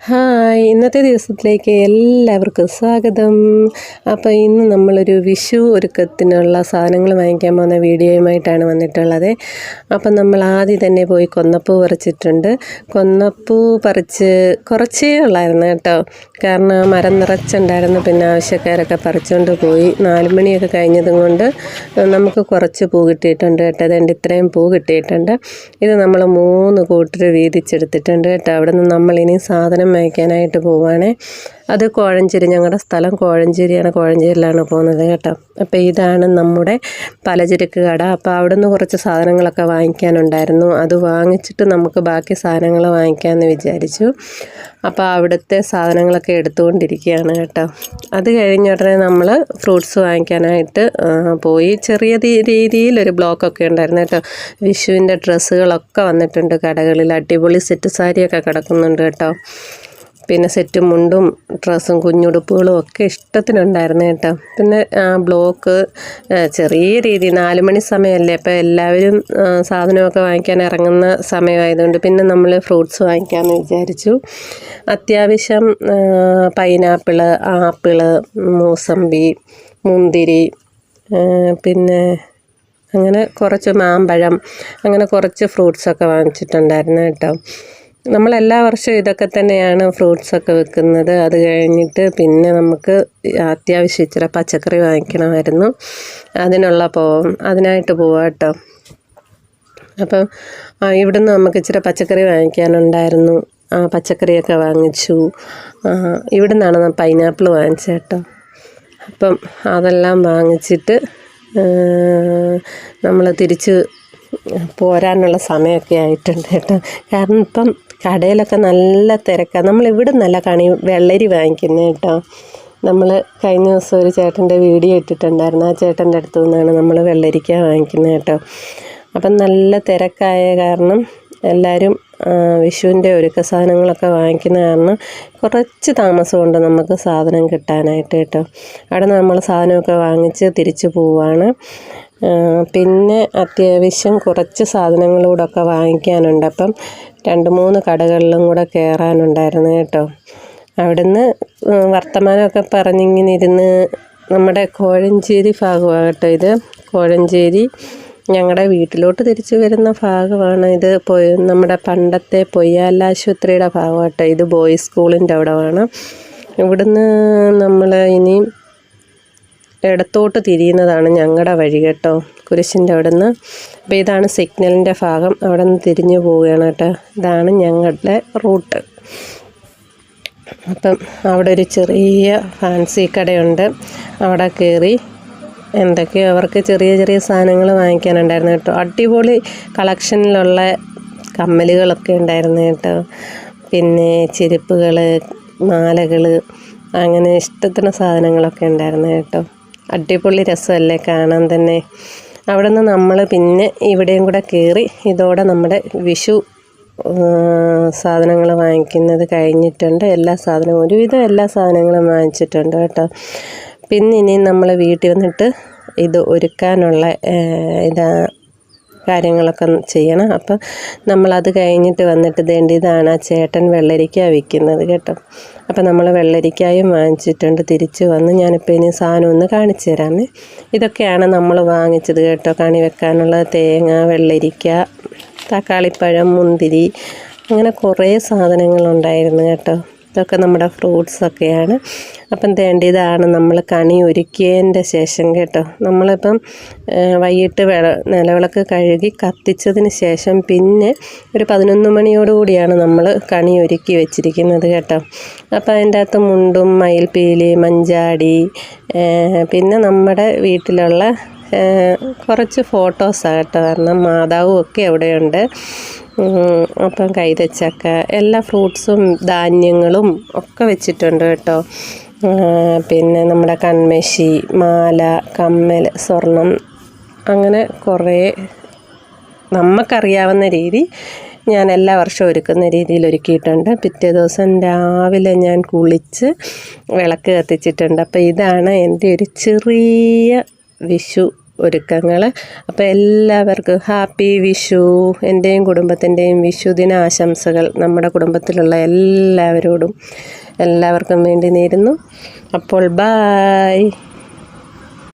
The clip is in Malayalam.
ഹായ്, ഇന്നത്തെ ദിവസത്തിലേക്ക് എല്ലാവർക്കും സ്വാഗതം. അപ്പോൾ ഇന്ന് നമ്മളൊരു വിഷു ഒരുക്കത്തിനുള്ള സാധനങ്ങൾ വാങ്ങിക്കാൻ പോകുന്ന വീഡിയോയുമായിട്ടാണ് വന്നിട്ടുള്ളത്. അപ്പം നമ്മൾ ആദ്യം തന്നെ പോയി കൊന്നപ്പൂ പറിച്ചിട്ടുണ്ട്. കൊന്നപ്പൂ പറിച്ച് കുറച്ചേ ഉള്ളായിരുന്നു കേട്ടോ, കാരണം മരം നിറച്ചുണ്ടായിരുന്നു. പിന്നെ ആവശ്യക്കാരൊക്കെ പറിച്ചുകൊണ്ട് പോയി. 4 മണിയൊക്കെ കഴിഞ്ഞതും കൊണ്ട് നമുക്ക് കുറച്ച് പൂ കിട്ടിയിട്ടുണ്ട് കേട്ടോ. അതുകൊണ്ട് ഇത്രയും പൂ കിട്ടിയിട്ടുണ്ട്. ഇത് നമ്മൾ 3 കൂട്ടർ വീതിച്ചെടുത്തിട്ടുണ്ട് കേട്ടോ. അവിടെ നിന്ന് നമ്മളിനി സാധനം വാങ്ങിക്കാനായിട്ട് പോവുകയാണേ. അത് കോഴഞ്ചേരി, ഞങ്ങളുടെ സ്ഥലം കോഴഞ്ചേരിയാണ്. കോഴഞ്ചേരിയിലാണ് പോകുന്നത് കേട്ടോ. അപ്പോൾ ഇതാണ് നമ്മുടെ പലചരക്ക് കട. അപ്പോൾ അവിടെ നിന്ന് കുറച്ച് സാധനങ്ങളൊക്കെ വാങ്ങിക്കാനുണ്ടായിരുന്നു. അത് വാങ്ങിച്ചിട്ട് നമുക്ക് ബാക്കി സാധനങ്ങൾ വാങ്ങിക്കാമെന്ന് വിചാരിച്ചു. അപ്പോൾ അവിടുത്തെ സാധനങ്ങളൊക്കെ എടുത്തുകൊണ്ടിരിക്കുകയാണ് കേട്ടോ. അത് കഴിഞ്ഞ ഉടനെ നമ്മൾ ഫ്രൂട്ട്സ് വാങ്ങിക്കാനായിട്ട് പോയി. ചെറിയ രീതിയിലൊരു ബ്ലോക്കൊക്കെ ഉണ്ടായിരുന്നു കേട്ടോ. വിഷുവിൻ്റെ ഡ്രസ്സുകളൊക്കെ വന്നിട്ടുണ്ട് കടകളിൽ. അടിപൊളി സെറ്റ് സാരിയൊക്കെ കിടക്കുന്നുണ്ട് കേട്ടോ. പിന്നെ സെറ്റും മുണ്ടും ഡ്രസ്സും കുഞ്ഞുടുപ്പുകളും ഒക്കെ ഇഷ്ടത്തിനുണ്ടായിരുന്നു കേട്ടോ. പിന്നെ ബ്ലോക്ക് ചെറിയ രീതി 4 മണി സമയമല്ലേ, അപ്പോൾ എല്ലാവരും സാധനമൊക്കെ വാങ്ങിക്കാൻ ഇറങ്ങുന്ന സമയമായതുകൊണ്ട് പിന്നെ നമ്മൾ ഫ്രൂട്ട്സ് വാങ്ങിക്കാമെന്ന് വിചാരിച്ചു. അത്യാവശ്യം പൈനാപ്പിള്, ആപ്പിള്, മൂസമ്പി, മുന്തിരി, പിന്നെ അങ്ങനെ കുറച്ച് മാമ്പഴം, അങ്ങനെ കുറച്ച് ഫ്രൂട്ട്സൊക്കെ വാങ്ങിച്ചിട്ടുണ്ടായിരുന്നു കേട്ടോ. നമ്മളെല്ലാ വർഷവും ഇതൊക്കെ തന്നെയാണ് ഫ്രൂട്ട്സൊക്കെ വെക്കുന്നത്. അത് കഴിഞ്ഞിട്ട് പിന്നെ നമുക്ക് അത്യാവശ്യം ഇച്ചിരി പച്ചക്കറി വാങ്ങിക്കണമായിരുന്നു. അതിനായിട്ട് പോവാം കേട്ടോ. അപ്പം ഇവിടുന്ന് നമുക്ക് ഇച്ചിരി പച്ചക്കറി വാങ്ങിക്കാനുണ്ടായിരുന്നു. പച്ചക്കറിയൊക്കെ വാങ്ങിച്ചു. ഇവിടെ നിന്നാണ് പൈനാപ്പിൾ വാങ്ങിച്ചത് കേട്ടോ. അപ്പം അതെല്ലാം വാങ്ങിച്ചിട്ട് നമ്മൾ തിരിച്ച് പോരാനുള്ള സമയമൊക്കെ ആയിട്ടുണ്ട് കേട്ടോ. കാരണം ഇപ്പം കടയിലൊക്കെ നല്ല തിരക്കാണ്. നമ്മളിവിടെ നല്ല വെള്ളരി വാങ്ങിക്കുന്നത് കേട്ടോ. നമ്മൾ കഴിഞ്ഞ ദിവസം ഒരു ചേട്ടൻ്റെ വീഡിയോ ഇട്ടിട്ടുണ്ടായിരുന്നു. ആ ചേട്ടൻ്റെ അടുത്തു നിന്നാണ് നമ്മൾ വെള്ളരിക്ക വാങ്ങിക്കുന്നത് കേട്ടോ. അപ്പം നല്ല തിരക്കായ കാരണം എല്ലാവരും വിഷുവിൻ്റെ ഒരുക്ക സാധനങ്ങളൊക്കെ വാങ്ങിക്കുന്ന കാരണം കുറച്ച് താമസമുണ്ട് നമുക്ക് സാധനം കിട്ടാനായിട്ട് കേട്ടോ. അവിടെ നിന്ന് നമ്മൾ സാധനമൊക്കെ വാങ്ങിച്ച് തിരിച്ചു പോവാണ്. പിന്നെ അത്യാവശ്യം കുറച്ച് സാധനങ്ങളൂടൊക്കെ വാങ്ങിക്കാനുണ്ട്. അപ്പം 2-3 കടകളിലും കൂടെ കയറാനുണ്ടായിരുന്നു കേട്ടോ. അവിടുന്ന് വർത്തമാനമൊക്കെ പറഞ്ഞിങ്ങനെ ഇരുന്ന് നമ്മുടെ കോഴഞ്ചേരി ഭാഗമാണ് കേട്ടോ. ഇത് കോഴഞ്ചേരി ഞങ്ങളുടെ വീട്ടിലോട്ട് തിരിച്ചു വരുന്ന ഭാഗമാണ്. ഇത് നമ്മുടെ പണ്ടത്തെ പൊയ്യാലാശുപത്രിയുടെ ഭാഗം കേട്ടോ. ഇത് ബോയ്സ് സ്കൂളിൻ്റെ അവിടെയാണ്. ഇവിടുന്ന് നമ്മൾ ഇനി ഇടത്തോട്ട് തിരിയുന്നതാണ് ഞങ്ങളുടെ വഴി കേട്ടോ, കുരിശിൻ്റെ അവിടെ നിന്ന്. അപ്പോൾ ഇതാണ് സിഗ്നലിൻ്റെ ഭാഗം. അവിടെ നിന്ന് തിരിഞ്ഞു പോവുകയാണ് കേട്ടോ. ഇതാണ് ഞങ്ങളുടെ റൂട്ട്. അപ്പം അവിടെ ഒരു ചെറിയ ഫാൻസി കടയുണ്ട്. അവിടെ കയറി എന്തൊക്കെയോ അവർക്ക് ചെറിയ ചെറിയ സാധനങ്ങൾ വാങ്ങിക്കാനുണ്ടായിരുന്നു കേട്ടോ. അടിപൊളി കളക്ഷനിലുള്ള കമ്മലുകളൊക്കെ ഉണ്ടായിരുന്നു കേട്ടോ. പിന്നെ ചെരുപ്പുകൾ, മാലകൾ, അങ്ങനെ ഇഷ്ടത്തിന് സാധനങ്ങളൊക്കെ ഉണ്ടായിരുന്നു കേട്ടോ. അടിപൊളി രസമല്ലേ കാണാൻ തന്നെ. അവിടെ നിന്ന് നമ്മൾ പിന്നെ ഇവിടെയും കൂടെ കയറി ഇതോടെ നമ്മുടെ വിഷു സാധനങ്ങൾ വാങ്ങിക്കുന്നത് കഴിഞ്ഞിട്ടുണ്ട്. ഒരുവിധം എല്ലാ സാധനങ്ങളും വാങ്ങിച്ചിട്ടുണ്ട് കേട്ടോ. പിന്നെ ഇനി നമ്മൾ വീട്ടിൽ വന്നിട്ട് ഇത് ഒരുക്കാനുള്ള കാര്യങ്ങളൊക്കെ ചെയ്യണം. അപ്പം നമ്മളത് കഴിഞ്ഞിട്ട് വന്നിട്ട് ഇതാണ് ആ ചേട്ടൻ വെള്ളരിക്ക വിൽക്കുന്നത് കേട്ടോ. അപ്പം നമ്മൾ വെള്ളരിക്കായും വാങ്ങിച്ചിട്ടുണ്ട്. തിരിച്ച് വന്ന് ഞാനിപ്പോൾ ഇനി സാധനം ഒന്ന് കാണിച്ചു തരാമേ. ഇതൊക്കെയാണ് നമ്മൾ വാങ്ങിച്ചത് കേട്ടോ. കണി വെക്കാനുള്ള തേങ്ങ, വെള്ളരിക്ക, തക്കാളിപ്പഴം, മുന്തിരി, അങ്ങനെ കുറേ സാധനങ്ങളുണ്ടായിരുന്നു കേട്ടോ. ഇതൊക്കെ നമ്മുടെ ഫ്രൂട്ട്സൊക്കെയാണ്. അപ്പം ഇതാണ് നമ്മൾ കണി ഒരുക്കിയതിൻ്റെ ശേഷം കേട്ടോ. നമ്മളിപ്പം വൈകിട്ട് നിലവിളക്ക് കഴുകി കത്തിച്ചതിന് ശേഷം പിന്നെ ഒരു 11 മണിയോടുകൂടിയാണ് നമ്മൾ കണി ഒരുക്കി വെച്ചിരിക്കുന്നത് കേട്ടോ. അപ്പം അതിൻ്റെ അകത്ത് മുണ്ടും, മയിൽപ്പീലി, മഞ്ചാടി, പിന്നെ നമ്മുടെ വീട്ടിലുള്ള കുറച്ച് ഫോട്ടോസാണ് കേട്ടോ. കാരണം മാതാവും ഒക്കെ അവിടെയുണ്ട്. അപ്പം കൈതച്ചക്ക, എല്ലാ ഫ്രൂട്ട്സും ധാന്യങ്ങളും ഒക്കെ വെച്ചിട്ടുണ്ട് കേട്ടോ. പിന്നെ നമ്മുടെ കൺമഷി, മാല, കമ്മൽ, സ്വർണം, അങ്ങനെ കുറേ നമുക്കറിയാവുന്ന രീതി ഞാൻ എല്ലാ വർഷവും ഒരുക്കുന്ന രീതിയിൽ ഒരുക്കിയിട്ടുണ്ട്. പിറ്റേ ദിവസം രാവിലെ ഞാൻ കുളിച്ച് വിളക്ക് കത്തിച്ചിട്ടുണ്ട്. അപ്പോൾ ഇതാണ് എൻ്റെ ഒരു ചെറിയ വിഷു ഒരുക്കങ്ങൾ. അപ്പോൾ എല്ലാവർക്കും ഹാപ്പി വിഷു. എൻ്റെയും കുടുംബത്തിൻ്റെയും വിഷുദിന ആശംസകൾ നമ്മുടെ കുടുംബത്തിലുള്ള എല്ലാവർക്കും വേണ്ടി നേരുന്നു. അപ്പോൾ ബായ്.